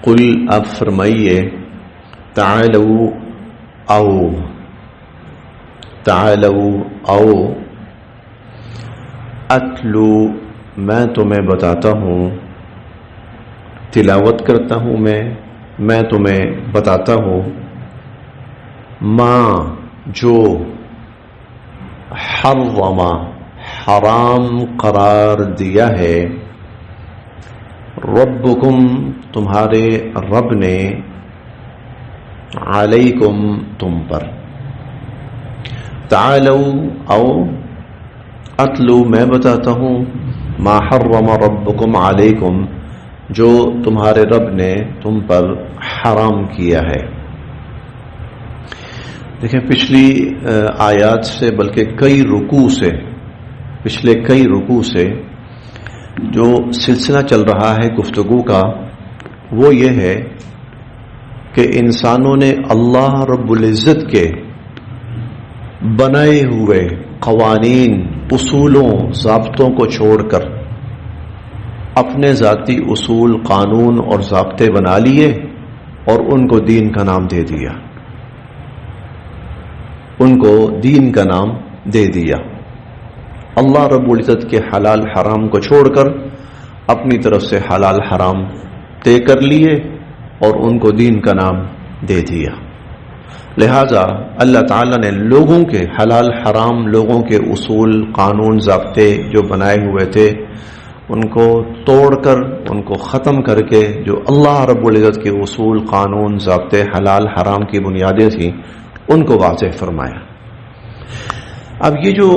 قل اب فرمائیے تعالو آؤ، تعالو آؤ، اتلو میں تمہیں بتاتا ہوں، تلاوت کرتا ہوں میں تمہیں بتاتا ہوں، ماں جو حرم حرام قرار دیا ہے، ربکم تمہارے رب نے، علیکم تم پر، تعالو او اتلو میں بتاتا ہوں، ما حرم ربکم علیکم جو تمہارے رب نے تم پر حرام کیا ہے۔ دیکھیں پچھلی آیات سے بلکہ کئی رکوع سے، پچھلے کئی رکوع سے جو سلسلہ چل رہا ہے گفتگو کا وہ یہ ہے کہ انسانوں نے اللہ رب العزت کے بنائے ہوئے قوانین، اصولوں، ضابطوں کو چھوڑ کر اپنے ذاتی اصول، قانون اور ضابطے بنا لیے اور ان کو دین کا نام دے دیا، ان کو دین کا نام دے دیا۔ اللہ رب العزت کے حلال حرام کو چھوڑ کر اپنی طرف سے حلال حرام طے کر لیے اور ان کو دین کا نام دے دیا۔ لہذا اللہ تعالیٰ نے لوگوں کے حلال حرام، لوگوں کے اصول، قانون، ضابطے جو بنائے ہوئے تھے ان کو توڑ کر، ان کو ختم کر کے جو اللہ رب العزت کے اصول، قانون، ضابطے، حلال حرام کی بنیادیں تھیں ان کو واضح فرمایا۔ اب یہ جو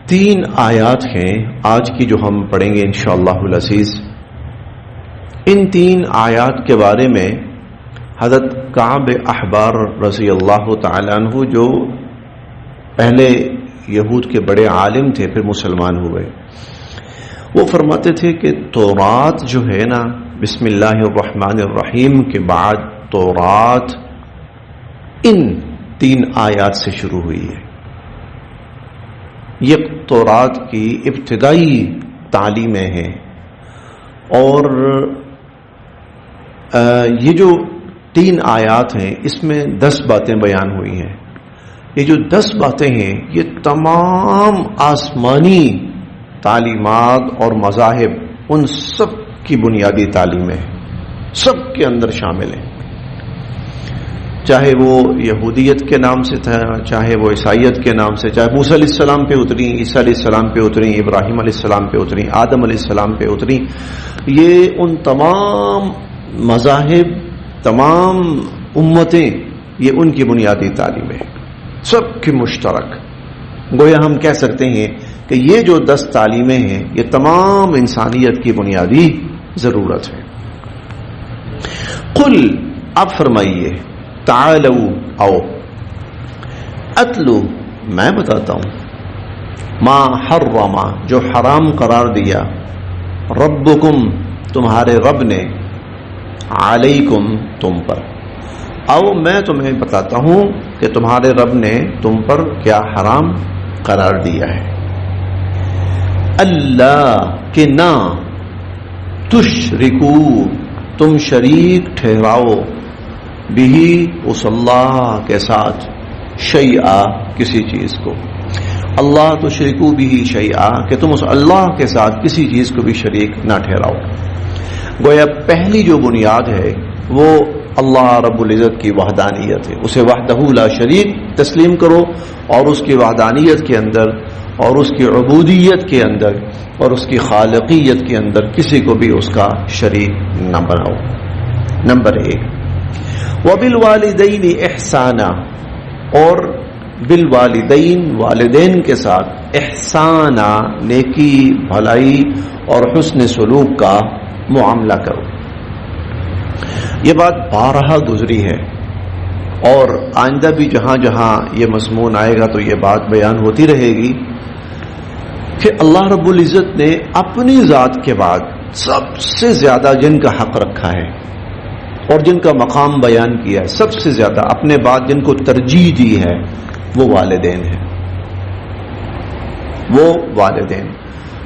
3 آیات ہیں آج کی جو ہم پڑھیں گے انشاءاللہ العزیز، ان 3 آیات کے بارے میں حضرت کعب احبار رضی اللہ تعالیٰ عنہ جو پہلے یہود کے بڑے عالم تھے پھر مسلمان ہوئے، وہ فرماتے تھے کہ تورات جو ہے نا، بسم اللہ الرحمن الرحیم کے بعد تورات ان 3 آیات سے شروع ہوئی ہے۔ یہ تورات کی ابتدائی تعلیمیں ہیں، اور یہ جو 3 آیات ہیں اس میں 10 باتیں بیان ہوئی ہیں۔ یہ جو 10 باتیں ہیں یہ تمام آسمانی تعلیمات اور مذاہب، ان سب کی بنیادی تعلیمیں ہیں، سب کے اندر شامل ہیں، چاہے وہ یہودیت کے نام سے تھا، چاہے وہ عیسائیت کے نام سے، چاہے موسیٰ علیہ السلام پہ اتری، عیسیٰ علیہ السلام پہ اتری، ابراہیم علیہ السلام پہ اتری، آدم علیہ السلام پہ اتری، یہ ان تمام مذاہب، تمام امتیں، یہ ان کی بنیادی تعلیم ہے، سب کی مشترک۔ گویا ہم کہہ سکتے ہیں کہ یہ جو 10 تعلیمیں ہیں یہ تمام انسانیت کی بنیادی ضرورت ہے۔ قل اب فرمائیے، تعالو آؤ، اتلو میں بتاتا ہوں، ما حرم جو حرام قرار دیا، ربکم تمہارے رب نے، علیکم تم پر، او میں تمہیں بتاتا ہوں کہ تمہارے رب نے تم پر کیا حرام قرار دیا ہے۔ اللہ کہ نہ، تشرکو تم شریک ٹھہراؤ، بھی اس اللہ کے ساتھ، شیئا کسی چیز کو، اللہ تشرکو بھی شیئا کہ تم اس اللہ کے ساتھ کسی چیز کو بھی شریک نہ ٹھہراؤ۔ گویا پہلی جو بنیاد ہے وہ اللہ رب العزت کی وحدانیت ہے، اسے وحدہ لا شریک تسلیم کرو، اور اس کی وحدانیت کے اندر اور اس کی عبودیت کے اندر اور اس کی خالقیت کے اندر کسی کو بھی اس کا شریک نہ بناؤ۔ نمبر 1، وبالوالدین احسانا، اور بالوالدین والدین کے ساتھ احسانا نیکی، بھلائی اور حسن سلوک کا معاملہ کرو۔ یہ بات بارہا گزری ہے، اور آئندہ بھی جہاں جہاں یہ مضمون آئے گا تو یہ بات بیان ہوتی رہے گی کہ اللہ رب العزت نے اپنی ذات کے بعد سب سے زیادہ جن کا حق رکھا ہے اور جن کا مقام بیان کیا ہے، سب سے زیادہ اپنے بعد جن کو ترجیح دی ہے وہ والدین ہیں، وہ والدین۔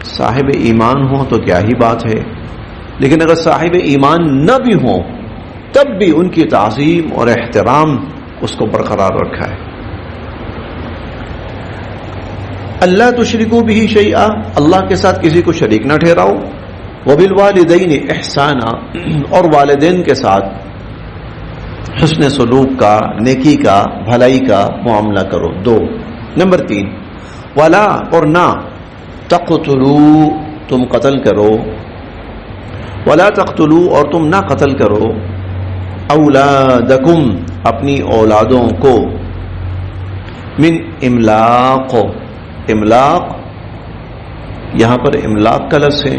صاحب ایمان ہوں تو کیا ہی بات ہے، لیکن اگر صاحب ایمان نہ بھی ہوں تب بھی ان کی تعظیم اور احترام اس کو برقرار رکھا ہے. اللہ تشرکو بہ شیئا، اللہ کے ساتھ کسی کو شریک نہ ٹھہراؤ. وبالوالدین احسانا، اور والدین کے ساتھ حسن سلوک کا، نیکی کا، بھلائی کا معاملہ کرو. 2 نمبر 3 ولا، اور نہ تقتلو، تم قتل کرو. ولا تقتلو، اور تم نہ قتل کرو. اولادکم، اپنی اولادوں کو. من املاق، املاق یہاں پر املاق کا لفظ ہے،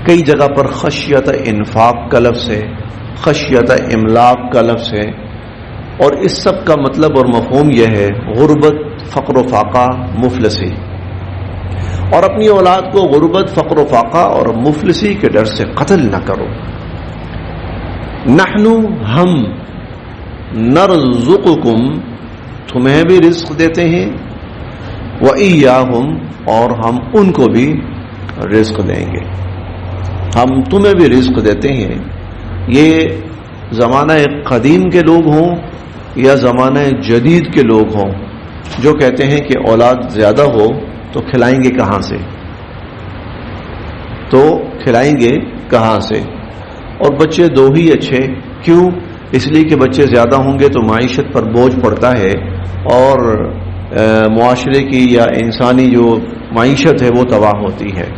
کئی جگہ پر خشیت انفاق کا لفظ ہے، خشیت املاق کا لفظ ہے. اور اس سب کا مطلب اور مفہوم یہ ہے غربت، فقر و فاقہ، مفلسی. اور اپنی اولاد کو غربت، فقر و فاقہ اور مفلسی کے ڈر سے قتل نہ کرو. نحن، ہم، نرزقکم، تمہیں بھی رزق دیتے ہیں، وإیاہم، اور ہم ان کو بھی رزق دیں گے. ہم تمہیں بھی رزق دیتے ہیں. یہ زمانہ قدیم کے لوگ ہوں یا زمانہ جدید کے لوگ ہوں جو کہتے ہیں کہ اولاد زیادہ ہو تو کھلائیں گے کہاں سے، تو کھلائیں گے کہاں سے. اور بچے 2 ہی اچھے. کیوں؟ اس لیے کہ بچے زیادہ ہوں گے تو معیشت پر بوجھ پڑتا ہے اور معاشرے کی یا انسانی جو معیشت ہے وہ تباہ ہوتی ہے.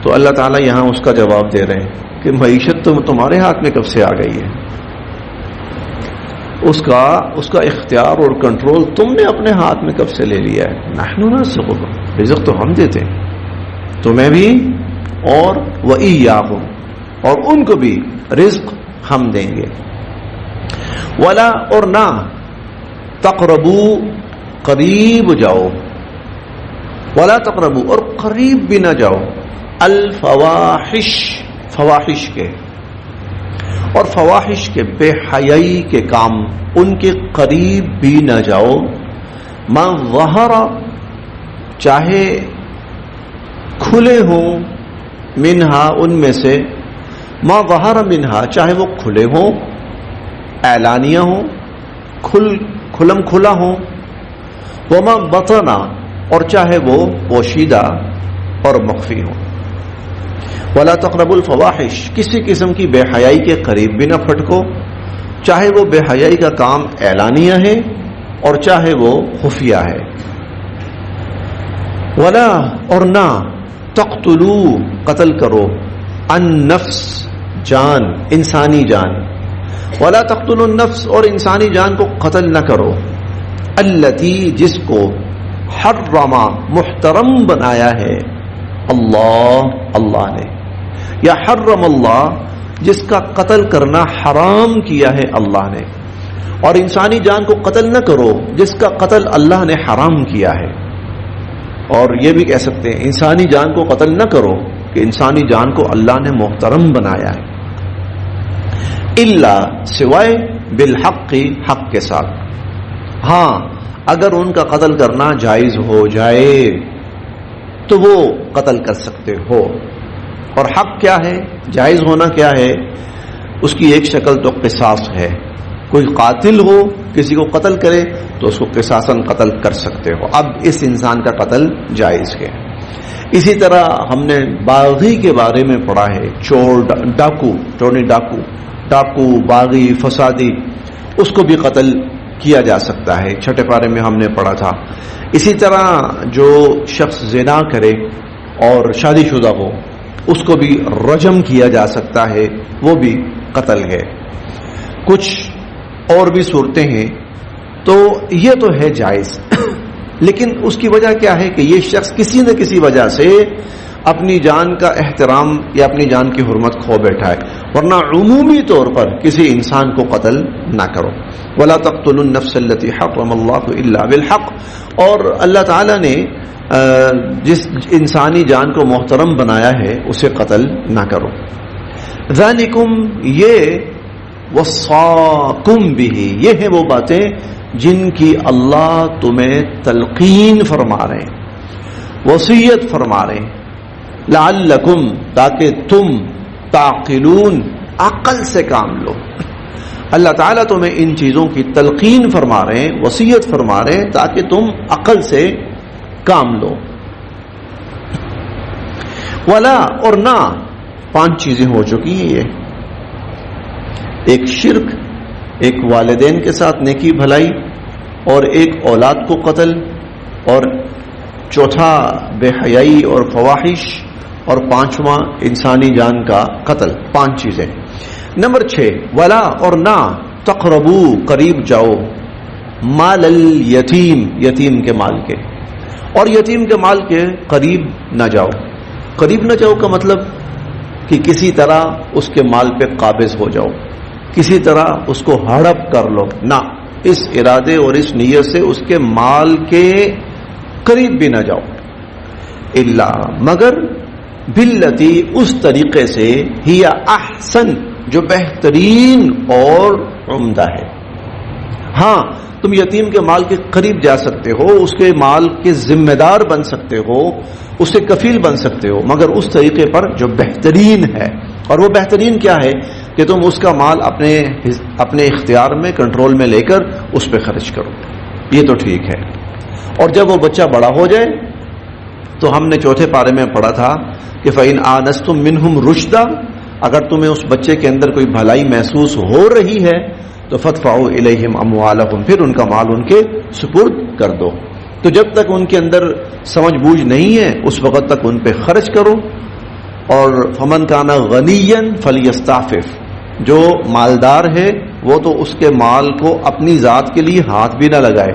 تو اللہ تعالیٰ یہاں اس کا جواب دے رہے ہیں کہ معیشت تو تمہارے ہاتھ میں کب سے آ گئی ہے، اس کا اختیار اور کنٹرول تم نے اپنے ہاتھ میں کب سے لے لیا ہے. نحن نرزقکم، رزق تو ہم دیتے ہیں تمہیں بھی اور وإیاہم، اور ان کو بھی رزق ہم دیں گے. ولا، اور نہ تقربو، قریب جاؤ. ولا تقربو، اور قریب بھی نہ جاؤ. الفواحش، فواحش کے، اور فواحش کے بے حیائی کے کام، ان کے قریب بھی نہ جاؤ. ما ظہر، چاہے کھلے ہوں، منہا، ان میں سے. ما ظہر منہا، چاہے وہ کھلے ہوں، اعلانیہ ہوں، کھلم کھلا ہوں. وما بطنا، اور چاہے وہ پوشیدہ اور مخفی ہوں. ولا تقربوا الفواحش، کسی قسم کی بے حیائی کے قریب بھی نہ پھٹکو، چاہے وہ بے حیائی کا کام اعلانیہ ہے اور چاہے وہ خفیہ ہے. ولا، اور نہ تقتلوا، قتل کرو. النفس، جان، انسانی جان. ولا تقتلوا النفس، اور انسانی جان کو قتل نہ کرو. التی، جس کو حرم، محترم بنایا ہے اللہ نے، یا حرم اللہ، جس کا قتل کرنا حرام کیا ہے اللہ نے. اور انسانی جان کو قتل نہ کرو جس کا قتل اللہ نے حرام کیا ہے. اور یہ بھی کہہ سکتے ہیں انسانی جان کو قتل نہ کرو کہ انسانی جان کو اللہ نے محترم بنایا ہے. الا، سوائے بالحق، حق کے ساتھ. ہاں اگر ان کا قتل کرنا جائز ہو جائے تو وہ قتل کر سکتے ہو. اور حق کیا ہے، جائز ہونا کیا ہے، اس کی ایک شکل تو قصاص ہے. کوئی قاتل ہو کسی کو قتل کرے تو اس کو قصاصاً قتل کر سکتے ہو. اب اس انسان کا قتل جائز ہے. اسی طرح ہم نے باغی کے بارے میں پڑھا ہے، چور، ڈاکو، باغی، فسادی، اس کو بھی قتل کیا جا سکتا ہے. چھٹے پارے میں ہم نے پڑھا تھا. اسی طرح جو شخص زنا کرے اور شادی شدہ ہو اس کو بھی رجم کیا جا سکتا ہے، وہ بھی قتل ہے. کچھ اور بھی صورتیں ہیں. تو یہ تو ہے جائز لیکن اس کی وجہ کیا ہے کہ یہ شخص کسی نہ کسی وجہ سے اپنی جان کا احترام یا اپنی جان کی حرمت کھو بیٹھا ہے. ورنہ عمومی طور پر کسی انسان کو قتل نہ کرو. ولا تقتلوا النفس التي حرم الله الا بالحق. اور اللہ تعالی نے جس انسانی جان کو محترم بنایا ہے اسے قتل نہ کرو. ذالکم، یہ وصاکم بہ، یہ ہیں وہ باتیں جن کی اللہ تمہیں تلقین فرما رہے ہیں، وصیت فرما رہے ہیں. لعلکم، تاکہ تم تعقلون، عقل سے کام لو. اللہ تعالیٰ تمہیں ان چیزوں کی تلقین فرما رہے ہیں، وصیت فرما رہے ہیں تاکہ تم عقل سے کام لو. ولا اور نہ، 5 چیزیں ہو چکی ہیں. یہ ایک شرک، ایک والدین کے ساتھ نیکی بھلائی، اور ایک اولاد کو قتل، اور چوتھا بے حیائی اور فواحش، اور 5واں انسانی جان کا قتل. 5 چیزیں. نمبر 6 ولا اور نہ تقربو قریب جاؤ مال الیتیم، یتیم کے مال کے، اور یتیم کے مال کے قریب نہ جاؤ. قریب نہ جاؤ کا مطلب کہ کسی طرح اس کے مال پہ قابض ہو جاؤ، کسی طرح اس کو ہڑپ کر لو، نہ، اس ارادے اور اس نیت سے اس کے مال کے قریب بھی نہ جاؤ. الا مگر باللتی، اس طریقے سے، ہی احسن، جو بہترین اور عمدہ ہے. ہاں تم یتیم کے مال کے قریب جا سکتے ہو، اس کے مال کے ذمہ دار بن سکتے ہو، اس سے کفیل بن سکتے ہو، مگر اس طریقے پر جو بہترین ہے. اور وہ بہترین کیا ہے کہ تم اس کا مال اپنے اختیار میں، کنٹرول میں لے کر اس پہ خرچ کرو. یہ تو ٹھیک ہے. اور جب وہ بچہ بڑا ہو جائے تو ہم نے چوتھے پارے میں پڑھا تھا کہ فَإِنْ آنَسْتُم مِّنْهُمْ رُشْدًا، اگر تمہیں اس بچے کے اندر کوئی بھلائی محسوس ہو رہی ہے تو فَادْفَعُوا إِلَيْهِمْ أَمْوَالَهُمْ، پھر ان کا مال ان کے سپرد کر دو. تو جب تک ان کے اندر سمجھ بوجھ نہیں ہے اس وقت تک ان پہ خرچ کرو. اور فَمَنْ كَانَ غَنِيًّا فَلْيَسْتَعْفِفْ، جو مالدار ہے وہ تو اس کے مال کو اپنی ذات کے لیے ہاتھ بھی نہ لگائے.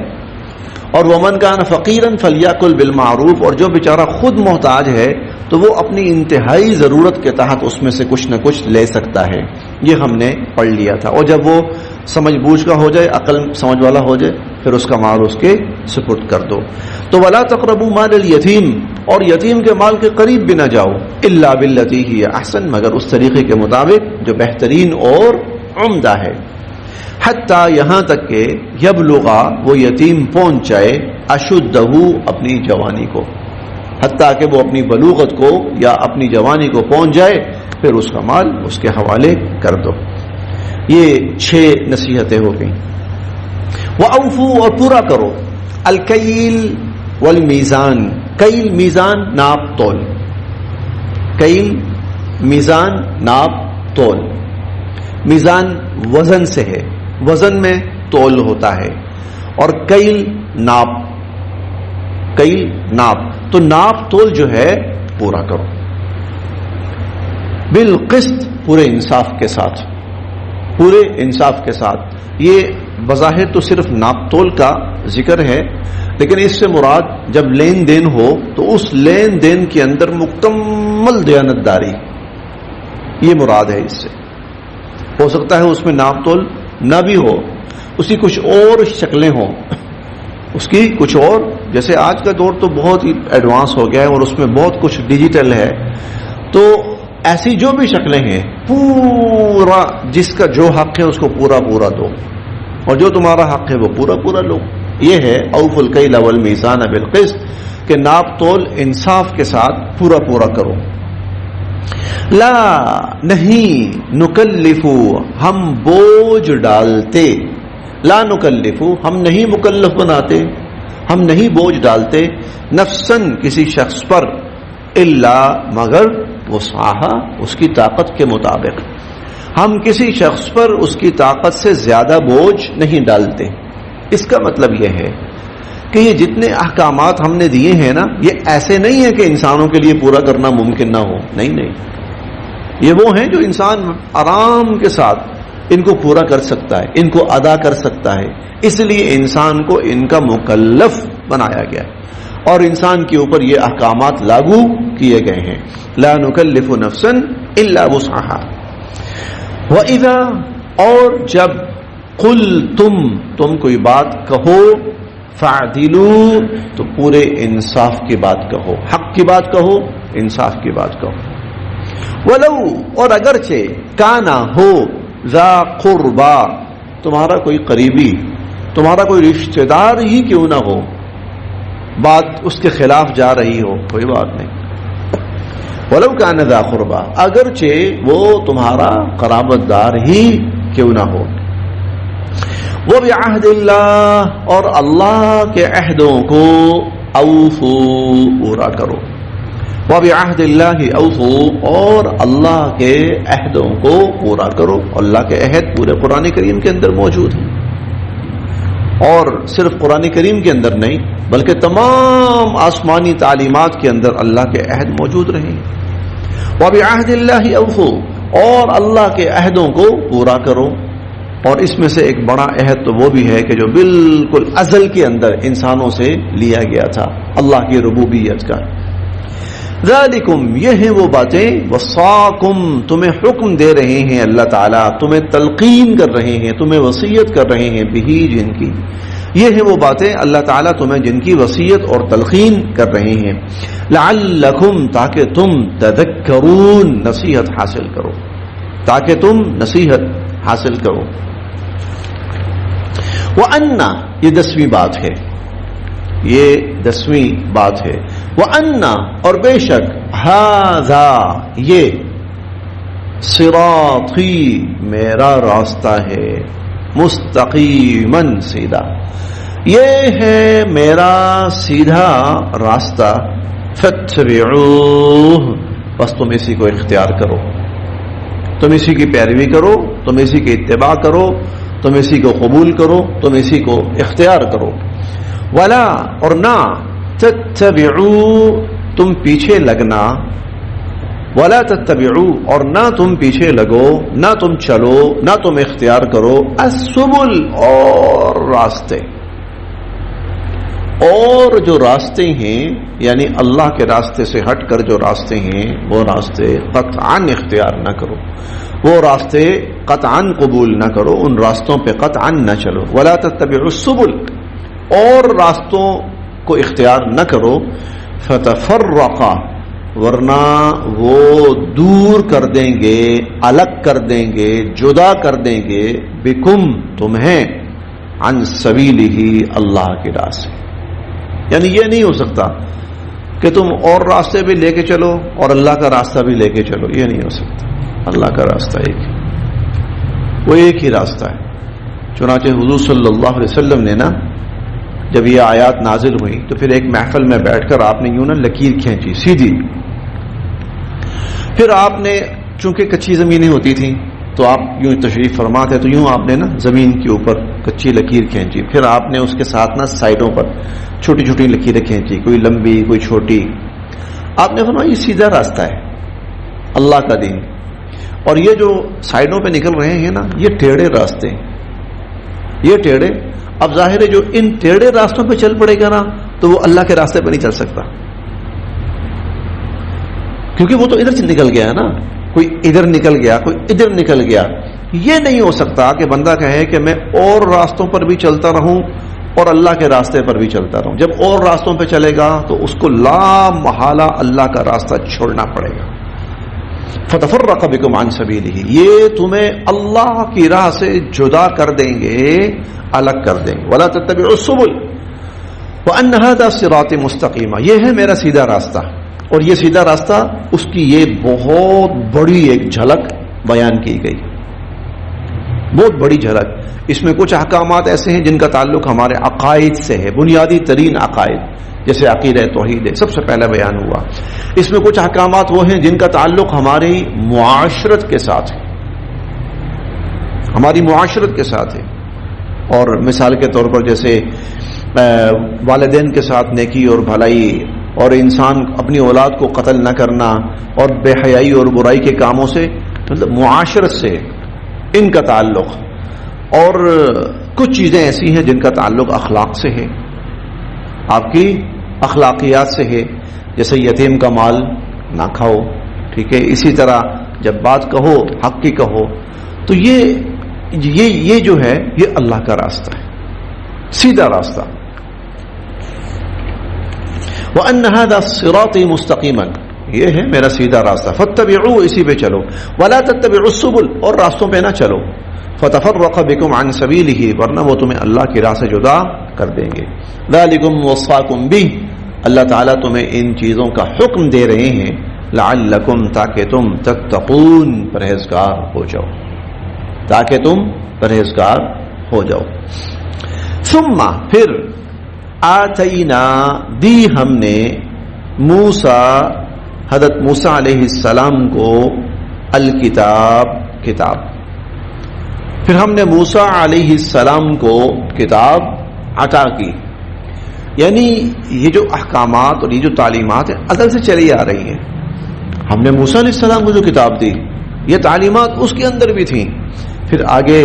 اور وَمَنْ كَانَ فَقِيرًا فَلْيَأْكُلْ بِالْمَعْرُوفِ، اور جو بیچارہ خود محتاج ہے تو وہ اپنی انتہائی ضرورت کے تحت اس میں سے کچھ نہ کچھ لے سکتا ہے. یہ ہم نے پڑھ لیا تھا. اور جب وہ سمجھ بوجھ کا ہو جائے، عقل سمجھ والا ہو جائے، پھر اس کا مال اس کے سپرد کر دو. تو وَلَا تَقْرَبُوا مَالَ الْيَتِيمِ، اور یتیم کے مال کے قریب بھی نہ جاؤ، إِلَّا بِالَّتِي هِيَ أَحْسَنُ، مگر اس طریقے کے مطابق جو بہترین اور عمدہ ہے. حتیٰ، یہاں تک کہ یبلغا، وہ یتیم پہنچ جائے، اشدہ، اپنی جوانی کو. حتیٰ کہ وہ اپنی بلوغت کو یا اپنی جوانی کو پہنچ جائے، پھر اس کا مال اس کے حوالے کر دو. یہ 6 نصیحتیں ہو گئیں. وَأَوْفُوا، اور پورا کرو، الکیل والمیزان، کیل میزان ناپ تول، کیل میزان ناپ تول. میزان وزن سے ہے، وزن میں تول ہوتا ہے، اور کیل ناپ، کیل ناپ. تو ناپ تول جو ہے پورا کرو، بالقسط، پورے انصاف کے ساتھ، پورے انصاف کے ساتھ. یہ بظاہر تو صرف ناپ تول کا ذکر ہے، لیکن اس سے مراد جب لین دین ہو تو اس لین دین کے اندر مکمل دیانتداری، یہ مراد ہے. اس سے ہو سکتا ہے اس میں ناپ تول نہ بھی ہو، اس کی کچھ اور شکلیں ہوں، اس کی کچھ اور، جیسے آج کا دور تو بہت ہی ایڈوانس ہو گیا ہے اور اس میں بہت کچھ ڈیجیٹل ہے. تو ایسی جو بھی شکلیں ہیں، پورا جس کا جو حق ہے اس کو پورا پورا دو، اور جو تمہارا حق ہے وہ پورا پورا لو. یہ ہے اوفوا الکیل والمیزان بالقسط، کہ ناپ تول انصاف کے ساتھ پورا پورا کرو. لا، نہیں، نکلفو، ہم بوجھ ڈالتے، لا نکلفو، ہم نہیں مکلف بناتے، ہم نہیں بوجھ ڈالتے، نفسن، کسی شخص پر، الا، مگر، وسعہا، اس کی طاقت کے مطابق. ہم کسی شخص پر اس کی طاقت سے زیادہ بوجھ نہیں ڈالتے. اس کا مطلب یہ ہے کہ یہ جتنے احکامات ہم نے دیے ہیں نا، یہ ایسے نہیں ہے کہ انسانوں کے لیے پورا کرنا ممکن نہ ہو، نہیں نہیں، یہ وہ ہیں جو انسان آرام کے ساتھ ان کو پورا کر سکتا ہے، ان کو ادا کر سکتا ہے. اس لیے انسان کو ان کا مکلف بنایا گیا اور انسان کے اوپر یہ احکامات لاگو کیے گئے ہیں. لا نکلف نفسا الا وسعها. وَإِذَا، اور جب، تم کوئی بات کہو، فَاعْدِلُوا، تو پورے انصاف کی بات کہو، حق کی بات کہو، انصاف کی بات کہو. وَلَوْ، اور اگرچہ، کانا، ہو، ذا قربا، تمہارا کوئی قریبی، تمہارا کوئی رشتہ دار ہی کیوں نہ ہو، بات اس کے خلاف جا رہی ہو، کوئی بات نہیں. وَلَوْ كَانَ ذَا قُرْبَىٰ، اگرچہ وہ تمہارا قرابت دار ہی کیوں نہ ہو. وبعہد اللہ، اور اللہ کے عہدوں کو اوفو پورا کرو، وبعہد اللہ اوفو، اور اللہ کے عہدوں کو پورا کرو۔ اللہ کے عہد پورے قرآن کریم کے اندر موجود ہیں، اور صرف قرآن کریم کے اندر نہیں بلکہ تمام آسمانی تعلیمات کے اندر اللہ کے عہد موجود رہے ہیں۔ وبعہد اللہ اوفو، اور اللہ کے عہدوں کو پورا کرو، اور اس میں سے ایک بڑا عہد تو وہ بھی ہے کہ جو بالکل ازل کے اندر انسانوں سے لیا گیا تھا، اللہ کی ربوبیت کا۔ ذالکم، یہ ہیں وہ باتیں، وصاکم، تمہیں حکم دے رہے ہیں اللہ تعالیٰ، تمہیں تلقین کر رہے ہیں، تمہیں وصیت کر رہے ہیں، بہی، جن کی، یہ ہیں وہ باتیں اللہ تعالیٰ تمہیں جن کی وصیت اور تلقین کر رہے ہیں، لعلکم، تاکہ تم تذکرون، نصیحت حاصل کرو، تاکہ تم نصیحت حاصل کرو۔ وَأَنَّ، یہ 10ویں بات ہے، یہ 10ویں بات ہے، وَأَنَّ، اور بے شک، ہَذَا، یہ، صِرَاطِی، میرا راستہ ہے، مستقیماً، سیدھا، یہ ہے میرا سیدھا راستہ، فَاتَّبِعُوهُ، بس تم اسی کو اختیار کرو، تم اسی کی پیروی کرو، تم اسی کی اتباع کرو، تم اسی کو قبول کرو، تم اسی کو اختیار کرو۔ ولا، اور نہ، تتبعوا، تم پیچھے لگنا، ولا تتبعوا، اور نہ تم پیچھے لگو، نہ تم چلو، نہ تم اختیار کرو، السبل، اور راستے، اور جو راستے ہیں یعنی اللہ کے راستے سے ہٹ کر جو راستے ہیں وہ راستے قطعاً اختیار نہ کرو، وہ راستے قطعاً قبول نہ کرو، ان راستوں پہ قطعاً نہ چلو۔ ولا تتبعوا السبل، اور راستوں کو اختیار نہ کرو، فتفرق، ورنہ وہ دور کر دیں گے، الگ کر دیں گے، جدا کر دیں گے، بکم، تمہیں، عن سبیلہ، اللہ کی راہ سے۔ یعنی یہ نہیں ہو سکتا کہ تم اور راستے بھی لے کے چلو اور اللہ کا راستہ بھی لے کے چلو، یہ نہیں ہو سکتا۔ اللہ کا راستہ ایک ہے، وہ ایک ہی راستہ ہے۔ چنانچہ حضور صلی اللہ علیہ وسلم نے نا جب یہ آیات نازل ہوئی تو پھر ایک محفل میں بیٹھ کر آپ نے یوں نا لکیر کھینچی سیدھی، پھر آپ نے چونکہ کچی زمینیں ہوتی تھیں تو آپ یوں تشریف فرما تھے تو یوں آپ نے نا زمین کے اوپر کچی لکیر کھینچی، پھر آپ نے اس کے ساتھ نا سائڈوں پر چھوٹی چھوٹی لکیریں کھینچی، کوئی لمبی کوئی چھوٹی۔ آپ نے فرمایا یہ سیدھا راستہ ہے اللہ کا دین، اور یہ جو سائڈوں پہ نکل رہے ہیں نا یہ ٹیڑھے راستے ہیں، یہ ٹیڑھے۔ اب ظاہر ہے جو ان ٹیڑھے راستوں پہ چل پڑے گا نا تو وہ اللہ کے راستے پہ نہیں چل سکتا، کیونکہ وہ تو ادھر سے نکل گیا ہے نا، کوئی ادھر نکل گیا کوئی ادھر نکل گیا۔ یہ نہیں ہو سکتا کہ بندہ کہے کہ میں اور راستوں پر بھی چلتا رہوں اور اللہ کے راستے پر بھی چلتا رہوں۔ جب اور راستوں پہ چلے گا تو اس کو لا محالہ اللہ کا راستہ چھوڑنا پڑے گا۔ فتفرق بکم عن سبیلہ، یہ تمہیں اللہ کی راہ سے جدا کر دیں گے، الگ کر دیں گے۔ ولا تتبعوا السبل وان ھذا صراط مستقیم، یہ ہے میرا سیدھا راستہ، اور یہ سیدھا راستہ اس کی یہ بہت بڑی ایک جھلک بیان کی گئی، بہت بڑی جھلک۔ اس میں کچھ احکامات ایسے ہیں جن کا تعلق ہمارے عقائد سے ہے، بنیادی ترین عقائد جیسے عقیدہ توحید ہے، سب سے پہلے بیان ہوا۔ اس میں کچھ احکامات وہ ہیں جن کا تعلق ہماری معاشرت کے ساتھ ہے، ہماری معاشرت کے ساتھ ہے، اور مثال کے طور پر جیسے والدین کے ساتھ نیکی اور بھلائی، اور انسان اپنی اولاد کو قتل نہ کرنا، اور بے حیائی اور برائی کے کاموں سے، مطلب معاشرت سے ان کا تعلق۔ اور کچھ چیزیں ایسی ہیں جن کا تعلق اخلاق سے ہے، آپ کی اخلاقیات سے ہے، جیسے یتیم کا مال نہ کھاؤ، ٹھیک ہے، اسی طرح جب بات کہو حق کی کہو، تو یہ جو ہے یہ اللہ کا راستہ ہے، سیدھا راستہ۔ وَأَنَّ هَذَا صِرَاطِي مُسْتَقِيمًا، یہ ہے میرا سیدھا راستہ، فَاتَّبِعُوهُ، اسی پہ چلو، وَلَا تَتَّبِعُوا السُّبُلَ، اور راستوں پہ نہ چلو، فَتَفَرَّقَ بِكُمْ عَنْ سَبِيلِهِ، ورنہ وہ تمہیں اللہ کی راہ سے جدا کر دیں گے۔ ذَلِكُمْ وَصَّاكُمْ بِهِ، اللہ تعالیٰ تمہیں ان چیزوں کا حکم دے رہے ہیں، لَعَلَّكُمْ، تاکہ تم تتقون، پرہیزگار ہو جاؤ، تاکہ تم پرہیزگار ہو جاؤ. ثم پھر آتینا دی ہم نے موسیٰ حضرت موسیٰ علیہ السلام کو الکتاب کتاب. پھر ہم نے موسیٰ علیہ السلام کو کتاب عطا کی. یعنی یہ جو احکامات اور یہ جو تعلیمات ہیں ازل سے چلی آ رہی ہیں. ہم نے موسیٰ علیہ السلام کو جو کتاب دی یہ تعلیمات اس کے اندر بھی تھیں. پھر آگے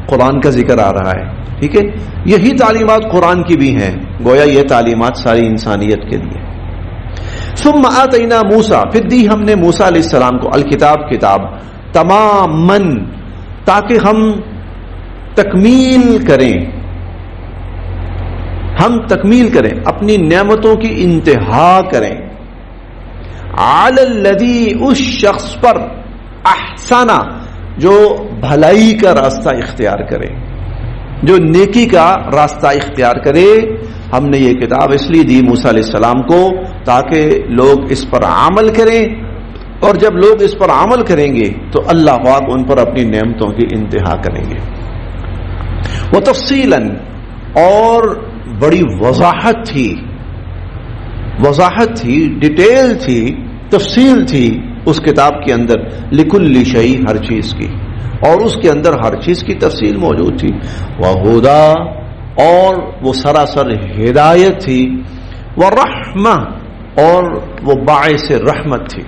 قرآن کا ذکر آ رہا ہے. ٹھیک ہے, یہی تعلیمات قرآن کی بھی ہیں, گویا یہ تعلیمات ساری انسانیت کے لیے. ثم آتینا موسیٰ پھر دی ہم نے موسیٰ علیہ السلام کو الکتاب کتاب تماماً تاکہ ہم تکمیل کریں اپنی نعمتوں کی انتہا کریں. علی الذی اس شخص پر احسنا جو بھلائی کا راستہ اختیار کرے, جو نیکی کا راستہ اختیار کرے. ہم نے یہ کتاب اس لیے دی موسیٰ علیہ السلام کو تاکہ لوگ اس پر عمل کریں, اور جب لوگ اس پر عمل کریں گے تو اللہ پاک ان پر اپنی نعمتوں کی انتہا کریں گے. وتفصیلاً اور بڑی وضاحت تھی, ڈیٹیل تھی, تفصیل تھی اس کتاب کے اندر لکل شیء ہر چیز کی, اور اس کے اندر ہر چیز کی تفصیل موجود تھی. وہدا اور وہ سراسر ہدایت تھی. ورحمہ اور وہ باعث رحمت تھی,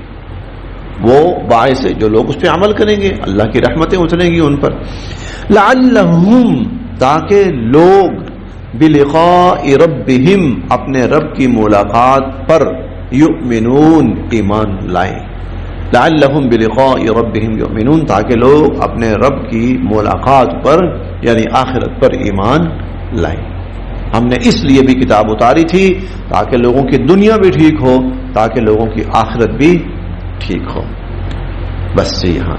وہ باعث جو لوگ اس پہ عمل کریں گے اللہ کی رحمتیں اتریں گی ان پر. لعلہم تاکہ لوگ بلقاء ربہم اپنے رب کی ملاقات پر یؤمنون ایمان لائیں. لعلہم بلقاء ربہم یؤمنون تاکہ لوگ اپنے رب کی ملاقات پر یعنی آخرت پر ایمان لائیں. ہم نے اس لیے بھی کتاب اتاری تھی تاکہ لوگوں کی دنیا بھی ٹھیک ہو, تاکہ لوگوں کی آخرت بھی ٹھیک ہو. بس یہاں